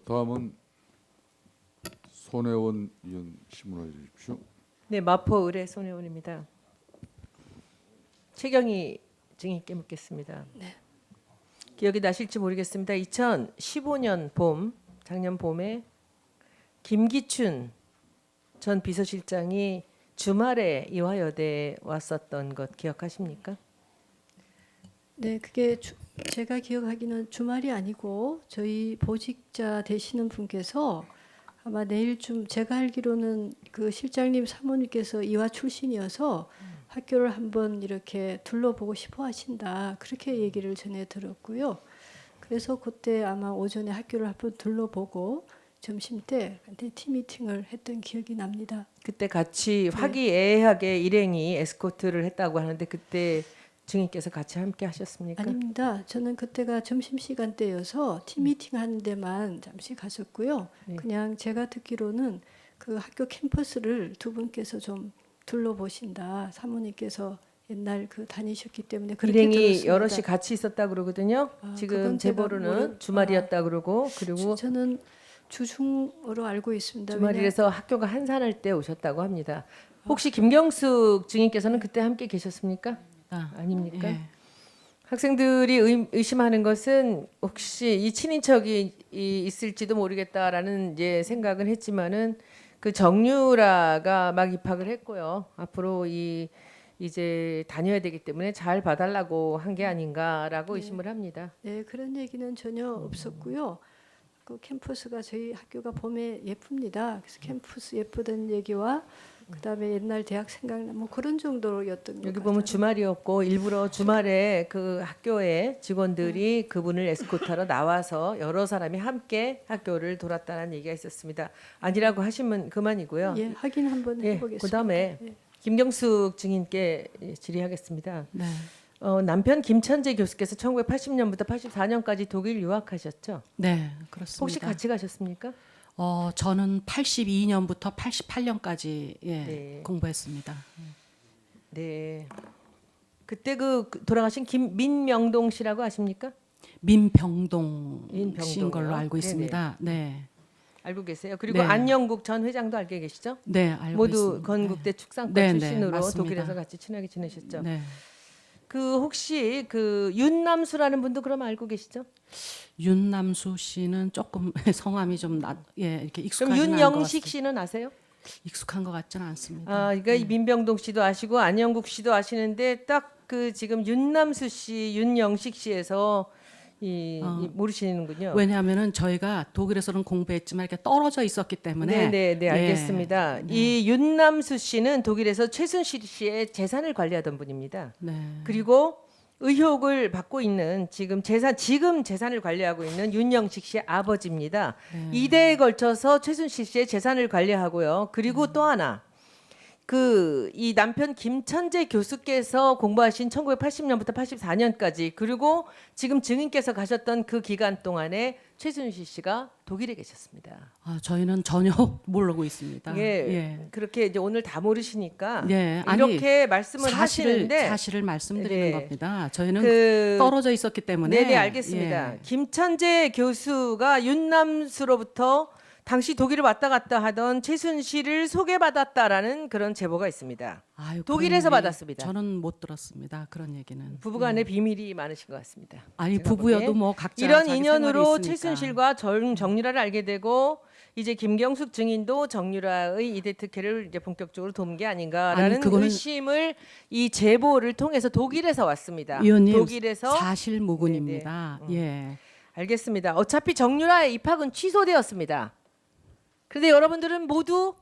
다음은 손혜원 의원 신문해 주십시오. 네, 마포 의뢰 손혜원입니다. 최경희 증인께 묻겠습니다. 네. 기억이 나실지 모르겠습니다. 2015년 봄, 작년 봄에 김기춘 전 비서실장이 주말에 이화여대에 왔었던 것 기억하십니까? 네, 그게 제가 기억하기는 주말이 아니고 저희 보직자 되시는 분께서 아마 내일쯤 제가 알기로는 그 실장님 사모님께서 이화 출신이어서 학교를 한번 이렇게 둘러보고 싶어 하신다. 그렇게 얘기를 전해 들었고요. 그래서 그때 아마 오전에 학교를 한번 둘러보고 점심 때 팀 미팅을 했던 기억이 납니다. 그때 같이 네. 화기애애하게 일행이 에스코트를 했다고 하는데 그때 증인께서 같이 함께 하셨습니까? 아닙니다. 저는 그때가 점심시간 때여서 팀 미팅 하는 데만 잠시 갔었고요. 네. 그냥 제가 듣기로는 그 학교 캠퍼스를 두 분께서 좀 둘러보신다. 사모님께서 옛날 그 다니셨기 때문에 그렇게 일행이 들었습니다. 여럿이 같이 있었다 그러거든요. 지금 그건 제가 제보로는 주말이었다 그러고 그리고 저는 주중으로 알고 있습니다. 주말이라서 학교가 한산할 때 오셨다고 합니다. 혹시 김경숙 증인께서는 그때 함께 계셨습니까? 아닙니까? 예. 학생들이 의심하는 것은 혹시 이 친인척이 있을지도 모르겠다라는 이제 생각은 했지만은 그 정유라가 막 입학을 했고요. 앞으로 이제 다녀야 되기 때문에 잘 봐달라고 한 게 아닌가라고 네. 의심을 합니다. 네, 그런 얘기는 전혀 없었고요. 그 캠퍼스가 저희 학교가 봄에 예쁩니다. 그래서 캠퍼스 예쁘다는 얘기와 그다음에 옛날 대학 생각나 뭐 그런 정도였던 것 여기 같아요. 보면 주말이었고 일부러 주말에 그 학교의 직원들이 그분을 에스코트하러 나와서 여러 사람이 함께 학교를 돌았다는 얘기가 있었습니다. 아니라고 하시면 그만이고요. 예, 확인 한번 예, 해보겠습니다. 그다음에 예. 김경숙 증인께 질의하겠습니다. 네. 남편 김천재 교수께서 1980년부터 84년까지 독일 유학하셨죠? 네, 그렇습니다. 혹시 같이 가셨습니까? 저는 82년부터 88년까지 네. 공부했습니다. 네. 그때 그 돌아가신 김민명동 씨라고 아십니까? 민병동 민병동이요? 씨인 걸로 알고 네네. 있습니다. 네. 알고 계세요. 그리고 네. 안영국 전 회장도 알고 계시죠? 네, 알고 모두 있습니다. 건국대 축상과 네, 네, 출신으로 맞습니다. 독일에서 같이 친하게 지내셨죠. 네. 그 혹시 그 윤남수라는 분도 그럼 알고 계시죠? 윤남수 씨는 조금 성함이 좀 이렇게 그럼 익숙하지 않은 것 윤영식 같습니다. 씨는 아세요? 익숙한 것 같지는 않습니다. 그러니까 이 민병동 씨도 아시고 안영국 씨도 아시는데 딱 그 지금 윤남수 씨, 윤영식 씨에서 이 모르시는군요. 왜냐하면은 저희가 독일에서는 공부했지만 이렇게 떨어져 있었기 때문에 네, 알겠습니다. 이 윤남수 씨는 독일에서 최순실 씨의 재산을 관리하던 분입니다. 네. 그리고 의혹을 받고 있는 지금 재산을 관리하고 있는 윤영식 씨의 아버지입니다. 2대에 걸쳐서 최순실 씨의 재산을 관리하고요. 그리고 또 하나 이 남편 김천재 교수께서 공부하신 1980년부터 84년까지 그리고 지금 증인께서 가셨던 그 기간 동안에 최순실 씨가 독일에 계셨습니다. 저희는 전혀 모르고 있습니다. 예, 그렇게 이제 오늘 다 모르시니까 예, 아니, 이렇게 말씀을 하시는데 사실을 말씀드리는 네. 겁니다. 저희는 그 떨어져 있었기 때문에. 네네 알겠습니다. 예. 김천재 교수가 윤남수로부터 당시 독일을 왔다 갔다 하던 최순실을 소개받았다라는 그런 제보가 있습니다. 아유, 독일에서 그런 얘기 받았습니다. 저는 못 들었습니다. 그런 얘기는. 부부간에 비밀이 많으신 것 같습니다. 아니 제가 부부여도 보기에. 뭐 각자 이런 자기 인연으로 생활이 있으니까. 최순실과 정유라를 알게 되고 이제 김경숙 증인도 정유라의 이대 특혜를 이제 본격적으로 도운 게 아닌가라는 아니, 그거는 의심을 이 제보를 통해서 독일에서 왔습니다. 의원님 독일에서 사실무근입니다. 예. 알겠습니다. 어차피 정유라의 입학은 취소되었습니다. 그런데 여러분들은 모두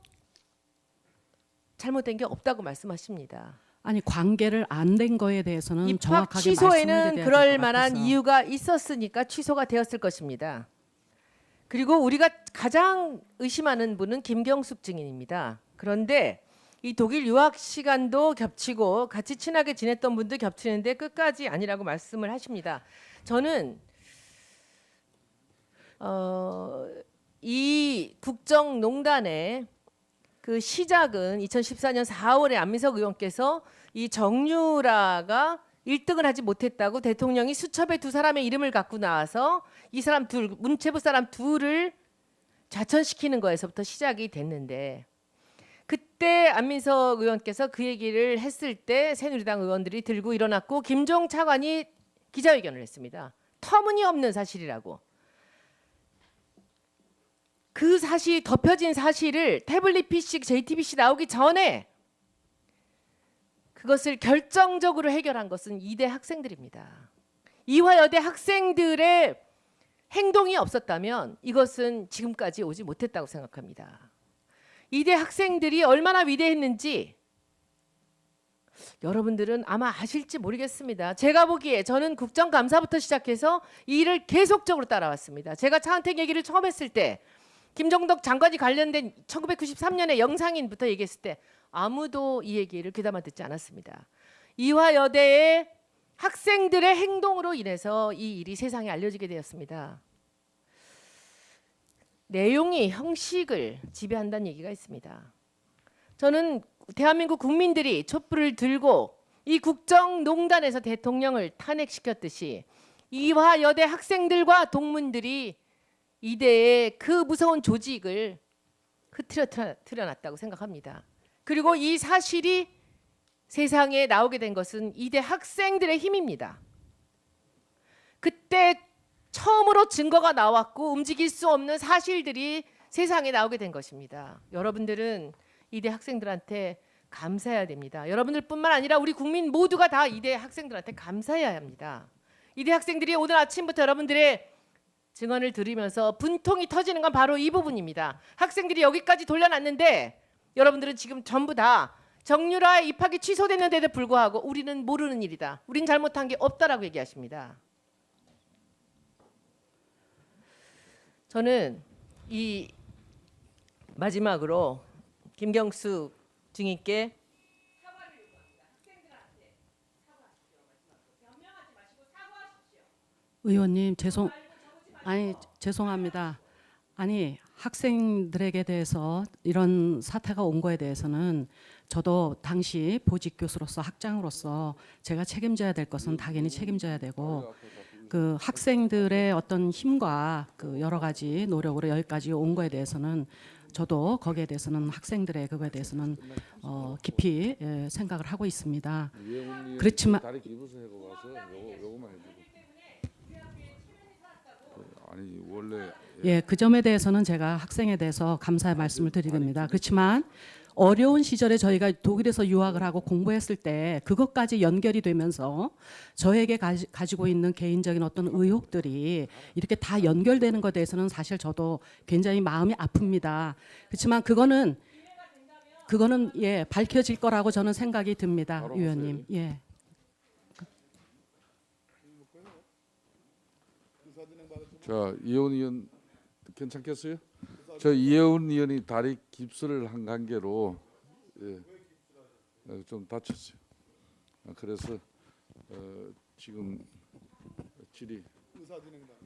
잘못된 게 없다고 말씀하십니다. 아니 관계를 안 된 거에 대해서는 입학 정확하게 말씀을 취소에는 드려야 그럴 될것 만한 같아서. 이유가 있었으니까 취소가 되었을 것입니다. 그리고 우리가 가장 의심하는 분은 김경숙 증인입니다. 그런데 이 독일 유학 시간도 겹치고 같이 친하게 지냈던 분도 겹치는데 끝까지 아니라고 말씀을 하십니다. 저는 이 국정농단의 그 시작은 2014년 4월에 안민석 의원께서 이 정유라가 1등을 하지 못했다고 대통령이 수첩에 두 사람의 이름을 갖고 나와서 이 사람 둘, 문체부 사람 둘을 좌천시키는 거에서부터 시작이 됐는데 그때 안민석 의원께서 그 얘기를 했을 때 새누리당 의원들이 들고 일어났고 김종 차관이 기자회견을 했습니다. 터무니없는 사실이라고. 그 사실 덮여진 사실을 태블릿 PC, JTBC 나오기 전에 그것을 결정적으로 해결한 것은 이대 학생들입니다. 이화여대 학생들의 행동이 없었다면 이것은 지금까지 오지 못했다고 생각합니다. 이대 학생들이 얼마나 위대했는지 여러분들은 아마 아실지 모르겠습니다. 제가 보기에 저는 국정감사부터 시작해서 이 일을 계속적으로 따라왔습니다. 제가 차은택 얘기를 처음 했을 때 김정덕 장관이 관련된 1993년에 영상인부터 얘기했을 때 아무도 이 얘기를 귀담아 듣지 않았습니다. 이화여대의 학생들의 행동으로 인해서 이 일이 세상에 알려지게 되었습니다. 내용이 형식을 지배한다는 얘기가 있습니다. 저는 대한민국 국민들이 촛불을 들고 이 국정농단에서 대통령을 탄핵시켰듯이 이화여대 학생들과 동문들이 이대의 그 무서운 조직을 흐트러뜨려놨다고 생각합니다. 그리고 이 사실이 세상에 나오게 된 것은 이대 학생들의 힘입니다. 그때 처음으로 증거가 나왔고 움직일 수 없는 사실들이 세상에 나오게 된 것입니다. 여러분들은 이대 학생들한테 감사해야 됩니다. 여러분들뿐만 아니라 우리 국민 모두가 다 이대 학생들한테 감사해야 합니다. 이대 학생들이 오늘 아침부터 여러분들의 증언을 들으면서 분통이 터지는 건 바로 이 부분입니다. 학생들이 여기까지 돌려놨는데 여러분들은 지금 전부 다 정유라 입학이 취소됐는데도 불구하고 우리는 모르는 일이다. 우린 잘못한 게 없다라고 얘기하십니다. 저는 이 마지막으로 김경수 증인께 사과를 요구합니다. 학생들한테 사과하십시오. 변명하지 마시고 사과하십시오. 의원님 죄송합니다. 아니 학생들에게 대해서 이런 사태가 온 거에 대해서는 저도 당시 보직 교수로서 학장으로서 제가 책임져야 될 것은 당연히 책임져야 되고 그 학생들의 어떤 힘과 그 여러 가지 노력으로 여기까지 온 거에 대해서는 저도 거기에 대해서는 학생들의 그거에 대해서는 깊이 생각을 하고 있습니다. 그렇지만 다리 기부서 해고 가서 요거만 해주고. 아니 원래 그 점에 대해서는 제가 학생에 대해서 감사의 말씀을 드리겠습니다. 그렇지만 어려운 시절에 저희가 독일에서 유학을 하고 공부했을 때 그것까지 연결이 되면서 저에게 가지고 있는 개인적인 어떤 의혹들이 이렇게 다 연결되는 것에 대해서는 사실 저도 굉장히 마음이 아픕니다. 그렇지만 그거는 밝혀질 거라고 저는 생각이 듭니다, 위원님. 예. 자 이혜원 의원 괜찮겠어요? 저 이혜원 의원이 다리 깁스를 한 관계로 좀 다쳤어요. 그래서 지금 질의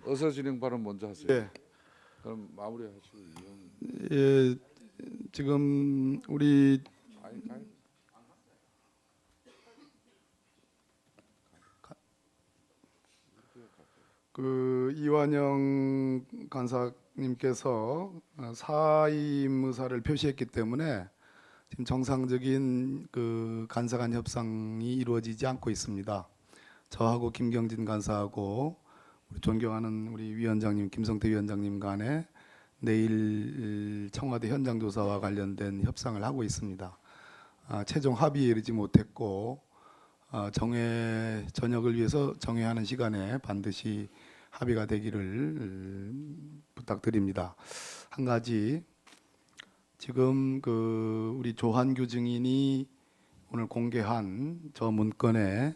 의사진행 발언 먼저 하세요. 네. 그럼 마무리하시고 이혜원. 예, 지금 우리 그 이완영 간사님께서 사임 의사를 표시했기 때문에 지금 정상적인 그 간사 간 협상이 이루어지지 않고 있습니다. 저하고 김경진 간사하고 우리 존경하는 우리 위원장님 김성태 위원장님 간에 내일 청와대 현장 조사와 관련된 협상을 하고 있습니다. 최종 합의에 이르지 못했고 저녁을 위해서 정회하는 시간에 반드시 합의가 되기를 부탁드립니다. 한 가지 지금 그 우리 조한규 증인이 오늘 공개한 저 문건에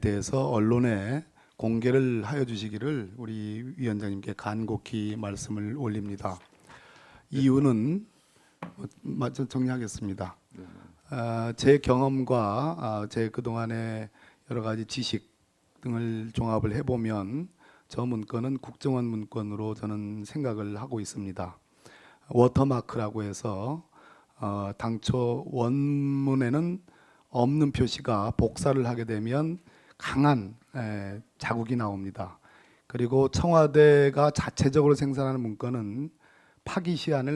대해서 언론에 공개를 하여 주시기를 우리 위원장님께 간곡히 말씀을 올립니다. 이유는 정리하겠습니다. 제 경험과 제 그동안의 여러 가지 지식 등을 종합을 해보면 저 문건은 국정원 문건으로 저는 생각을 하고 있습니다. 워터마크라고 해서 당초 원문에는 없는 표시가 복사를 하게 되면 강한 자국이 나옵니다. 그리고 청와대가 자체적으로 생산하는 문건은 파기 시한을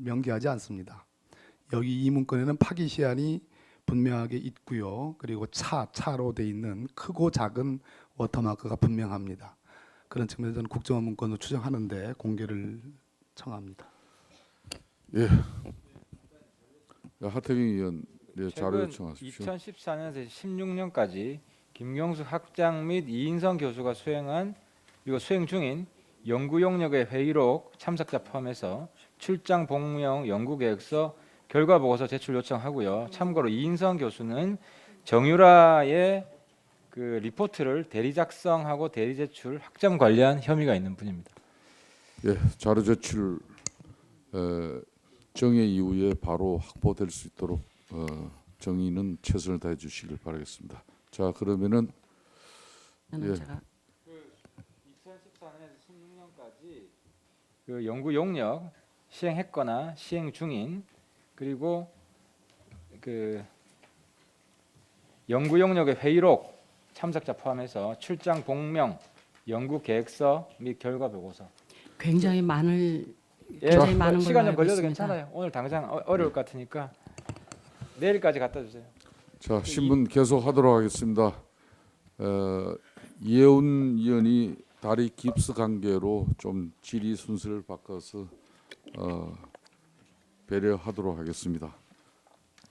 명기하지 않습니다. 여기 이 문건에는 파기 시한이 분명하게 있고요. 그리고 차로 돼 있는 크고 작은 워터마크가 분명합니다. 그런 측면에서 저는 국정원 문건으로 추정하는데 공개를 청합니다. 예. 하태경 의원 네, 자료 최근 요청하십시오. 2014년에서 16년까지 김경수 학장 및 이인성 교수가 수행한 그리고 수행 중인 연구 용역의 회의록 참석자 포함해서 출장 복명 연구 계획서 결과 보고서 제출 요청하고요. 참고로 이인성 교수는 정유라의 그 리포트를 대리 작성하고 대리 제출 학점 관리한 혐의가 있는 분입니다. 예, 자료 제출 정해 이후에 바로 확보될 수 있도록 정의는 최선을 다해 주시길 바라겠습니다. 자, 그러면은 저는 예. 제가 2014년에서 16년까지 그 연구 용역 시행했거나 시행 중인 그리고 그 연구 용역의 회의록 참석자 포함해서 출장 복명 연구 계획서 및 결과 보고서. 굉장히 많은 예, 굉장히 많은 걸로 시간 좀 알고 걸려도 있습니다. 괜찮아요. 오늘 당장 어려울 것 같으니까 내일까지 갖다 주세요. 자, 신문 계속하도록 하겠습니다. 이혜훈 의원이 다리 깁스 관계로 좀 질의 순서를 바꿔서 배려하도록 하겠습니다.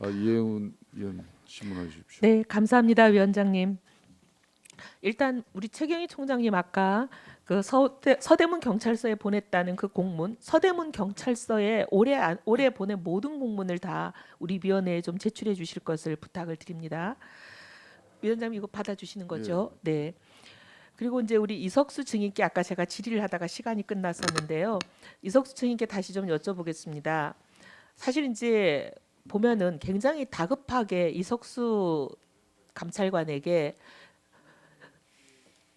이혜훈 의원 신문해 주십시오. 네, 감사합니다, 위원장님. 일단 우리 최경희 총장님 아까 그 서대문 경찰서에 보냈다는 그 공문, 서대문 경찰서에 올해 보낸 모든 공문을 다 우리 위원회에 좀 제출해 주실 것을 부탁을 드립니다. 위원장님 이거 받아주시는 거죠? 네. 그리고 이제 우리 이석수 증인께 아까 제가 질의를 하다가 시간이 끝났었는데요. 이석수 증인께 다시 좀 여쭤보겠습니다. 사실 이제 보면은 굉장히 다급하게 이석수 감찰관에게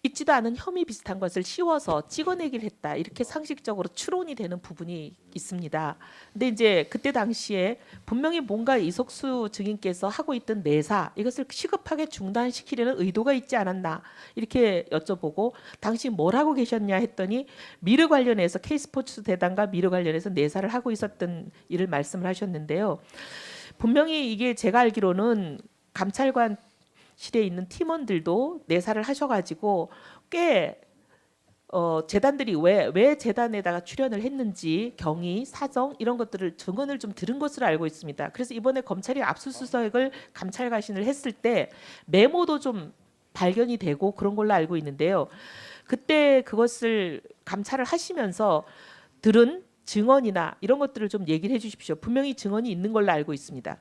있지도 않은 혐의 비슷한 것을 씌워서 찍어내기를 했다. 이렇게 상식적으로 추론이 되는 부분이 있습니다. 근데 이제 그때 당시에 분명히 뭔가 이석수 증인께서 하고 있던 내사 이것을 시급하게 중단시키려는 의도가 있지 않았나 이렇게 여쭤보고 당시 뭘 하고 계셨냐 했더니 미르 관련해서 K스포츠 대단과 미르 관련해서 내사를 하고 있었던 일을 말씀을 하셨는데요. 분명히 이게 제가 알기로는 감찰관 실에 있는 팀원들도 내사를 하셔가지고 꽤 재단들이 왜 재단에다가 출연을 했는지 경위, 사정 이런 것들을 증언을 좀 들은 것으로 알고 있습니다. 그래서 이번에 검찰이 압수수색을 감찰가신을 했을 때 메모도 좀 발견이 되고 그런 걸로 알고 있는데요. 그때 그것을 감찰을 하시면서 들은 증언이나 이런 것들을 좀 얘기를 해주십시오. 분명히 증언이 있는 걸로 알고 있습니다.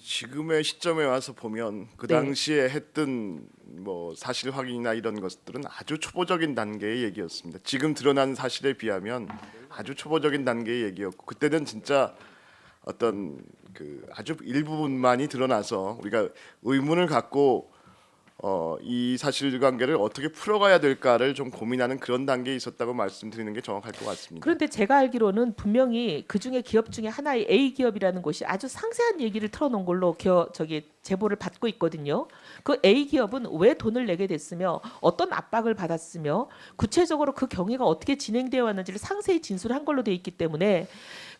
지금의 시점에 와서 보면 그 네. 당시에 했던 뭐 사실 확인이나 이런 것들은 아주 초보적인 단계의 얘기였습니다. 지금 드러난 사실에 비하면 아주 초보적인 단계의 얘기였고 그때는 진짜 어떤 그 아주 일부분만이 드러나서 우리가 의문을 갖고 이 사실관계를 어떻게 풀어가야 될까를 좀 고민하는 그런 단계에 있었다고 말씀드리는 게 정확할 것 같습니다. 그런데 제가 알기로는 분명히 그 중에 기업 중에 하나의 A 기업이라는 곳이 아주 상세한 얘기를 털어놓은 걸로 제보를 받고 있거든요. 그 A 기업은 왜 돈을 내게 됐으며 어떤 압박을 받았으며 구체적으로 그 경위가 어떻게 진행되어 왔는지를 상세히 진술한 걸로 돼 있기 때문에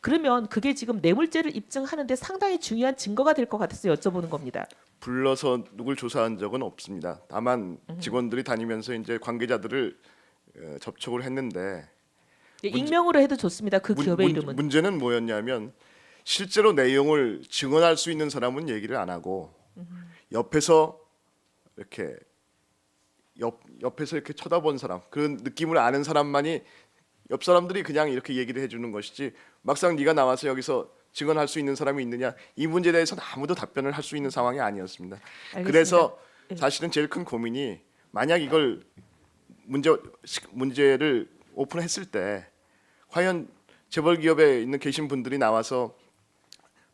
그러면 그게 지금 뇌물죄를 입증하는데 상당히 중요한 증거가 될 것 같아서 여쭤보는 겁니다. 불러서 누굴 조사한 적은 없습니다. 다만 직원들이 다니면서 이제 관계자들을 접촉을 했는데 익명으로 해도 좋습니다. 그 기업의 이름은. 문제는 뭐였냐면 실제로 내용을 증언할 수 있는 사람은 얘기를 안 하고 옆에서 이렇게 옆에서 이렇게 쳐다본 사람 그런 느낌을 아는 사람만이 옆 사람들이 그냥 이렇게 얘기를 해주는 것이지 막상 네가 나와서 여기서 증언할 수 있는 사람이 있느냐 이 문제에 대해서는 아무도 답변을 할 수 있는 상황이 아니었습니다. 알겠습니다. 그래서 네. 사실은 제일 큰 고민이 만약 이걸 문제를 오픈했을 때 과연 재벌 기업에 있는 계신 분들이 나와서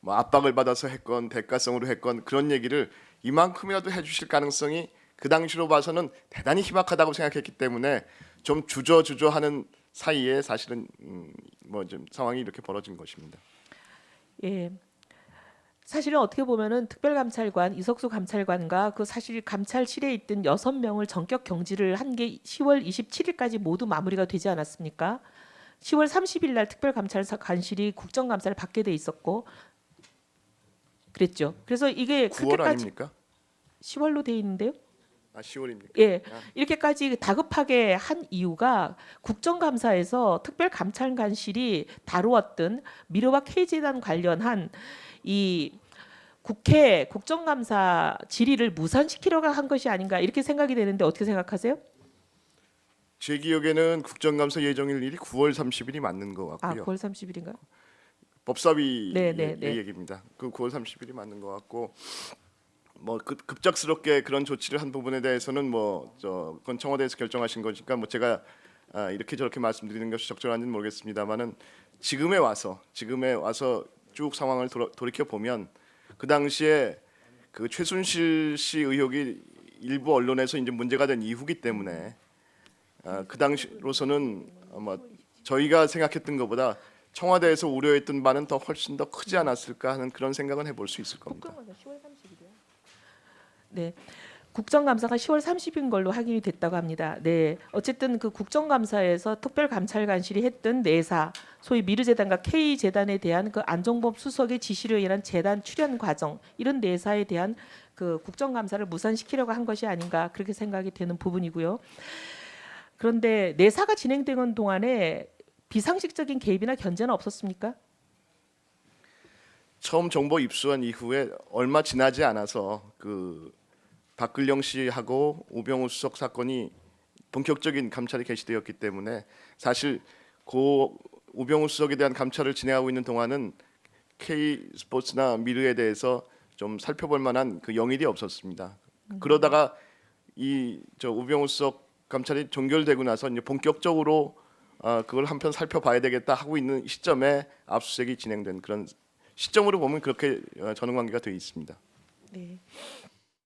뭐 압박을 받아서 했건 대가성으로 했건 그런 얘기를 이만큼이라도 해주실 가능성이 그 당시로 봐서는 대단히 희박하다고 생각했기 때문에 좀 주저하는 사이에 사실은 뭐 좀 상황이 이렇게 벌어진 것입니다. 예. 사실은 어떻게 보면은 특별감찰관 이석수 감찰관과 그 사실 감찰실에 있던 6명을 전격 경질을 한 게 10월 27일까지 모두 마무리가 되지 않았습니까? 10월 30일 날 특별감찰관실이 국정감사를 받게 돼 있었고 그랬죠. 그래서 이게 9월 그렇게까지 아닙니까? 10월로 돼 있는데요. 아 10월입니까? 예, 이렇게까지 다급하게 한 이유가 국정감사에서 특별감찰관실이 다루었던 미르와 K재단 관련한 이 국회 국정감사 질의를 무산시키려고 한 것이 아닌가 이렇게 생각이 되는데 어떻게 생각하세요? 제 기억에는 국정감사 예정일이 9월 30일이 맞는 것 아, 같고요. 9월 30일인가요? 법사위 네, 네, 네. 얘기입니다. 그 9월 30일이 맞는 것 같고 뭐 급작스럽게 그런 조치를 한 부분에 대해서는 그건 청와대에서 결정하신 거니까 뭐 제가 이렇게 저렇게 말씀드리는 것이 적절한지는 모르겠습니다만은 지금에 와서 쭉 상황을 돌이켜 보면 그 당시에 그 최순실 씨 의혹이 일부 언론에서 이제 문제가 된 이후기 때문에 그 당시로서는 아마 저희가 생각했던 것보다 청와대에서 우려했던 바는 더 훨씬 더 크지 않았을까 하는 그런 생각은 해볼 수 있을 겁니다. 국정감사 10월 30일이요. 네. 국정감사가 10월 30일 걸로 확인이 됐다고 합니다. 네. 어쨌든 그 국정감사에서 특별감찰관실이 했던 내사, 소위 미르재단과 K재단에 대한 그 안종범 수석의 지시로 인한 재단 출연 과정 이런 내사에 대한 그 국정감사를 무산시키려고 한 것이 아닌가 그렇게 생각이 되는 부분이고요. 그런데 내사가 진행되는 동안에 비상식적인 개입이나 견제는 없었습니까? 처음 정보 입수한 이후에 얼마 지나지 않아서 그 박근령 씨하고 우병우 수석 사건이 본격적인 감찰이 개시되었기 때문에 사실 고 우병우 수석에 대한 감찰을 진행하고 있는 동안은 K 스포츠나 미르에 대해서 좀 살펴볼 만한 그 영일이 없었습니다. 그러다가 우병우 수석 감찰이 종결되고 나서 이제 본격적으로 그걸 한편 살펴봐야 되겠다 하고 있는 시점에 압수수색이 진행된 그런 시점으로 보면 그렇게 전원 관계가 되어 있습니다. 네.